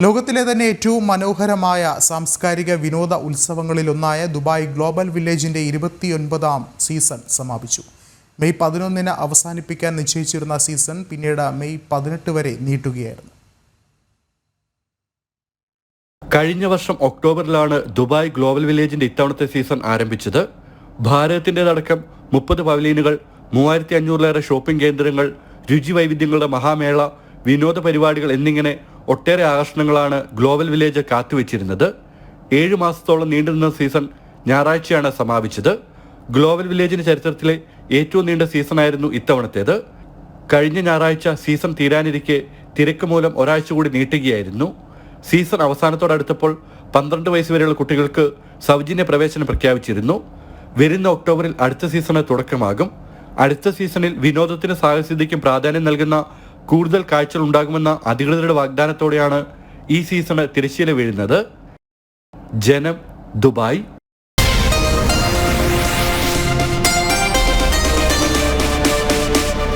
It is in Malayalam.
ലോകത്തിലെ തന്നെ ഏറ്റവും മനോഹരമായ സാംസ്കാരിക വിനോദ ഉത്സവങ്ങളിലൊന്നായ ദുബായ് ഗ്ലോബൽ വില്ലേജിന്റെ 29ാം സീസൺ സമാപിച്ചു. മെയ് 11-ന് അവസാനിപ്പിക്കാൻ നിശ്ചയിച്ചിരുന്ന സീസൺ പിന്നീട് മെയ് 18 വരെ നീട്ടുകയായിരുന്നു. കഴിഞ്ഞ വർഷം ഒക്ടോബറിലാണ് ദുബായ് ഗ്ലോബൽ വില്ലേജിന്റെ ഇത്തവണത്തെ സീസൺ ആരംഭിച്ചത്. ഭാരതത്തിൻ്റെതടക്കം 30 പവലിയനുകൾ, 3500-ലേറെ ഷോപ്പിംഗ് കേന്ദ്രങ്ങൾ, രുചി വൈവിധ്യങ്ങളുടെ മഹാമേള, വിനോദ പരിപാടികൾ എന്നിങ്ങനെ ഒട്ടേറെ ആകർഷണങ്ങളാണ് ഗ്ലോബൽ വില്ലേജ് കാത്തുവച്ചിരുന്നത്. 7 മാസത്തോളം നീണ്ടുനിന്ന സീസൺ ഞായറാഴ്ചയാണ് സമാപിച്ചത്. ഗ്ലോബൽ വില്ലേജിന്റെ ചരിത്രത്തിലെ ഏറ്റവും നീണ്ട സീസണായിരുന്നു ഇത്തവണത്തേത്. കഴിഞ്ഞ ഞായറാഴ്ച സീസൺ തീരാനിരിക്കെ തിരക്ക് മൂലം ഒരാഴ്ച കൂടി നീട്ടുകയായിരുന്നു. സീസൺ അവസാനത്തോടടുത്തപ്പോൾ 12 വയസ്സ് വരെയുള്ള കുട്ടികൾക്ക് സൗജന്യ പ്രവേശനം പ്രഖ്യാപിച്ചിരുന്നു. വരുന്ന ഒക്ടോബറിൽ അടുത്ത സീസണ് തുടക്കമാകും. അടുത്ത സീസണിൽ വിനോദത്തിന് സാഹസികതയ്ക്കും പ്രാധാന്യം നൽകുന്ന കൂടുതൽ കാഴ്ചകൾ ഉണ്ടാകുമെന്ന അധികൃതരുടെ വാഗ്ദാനത്തോടെയാണ് ഈ സീസണ് തിരശ്ശീല വീഴുന്നത്. ജനം, ദുബായ്.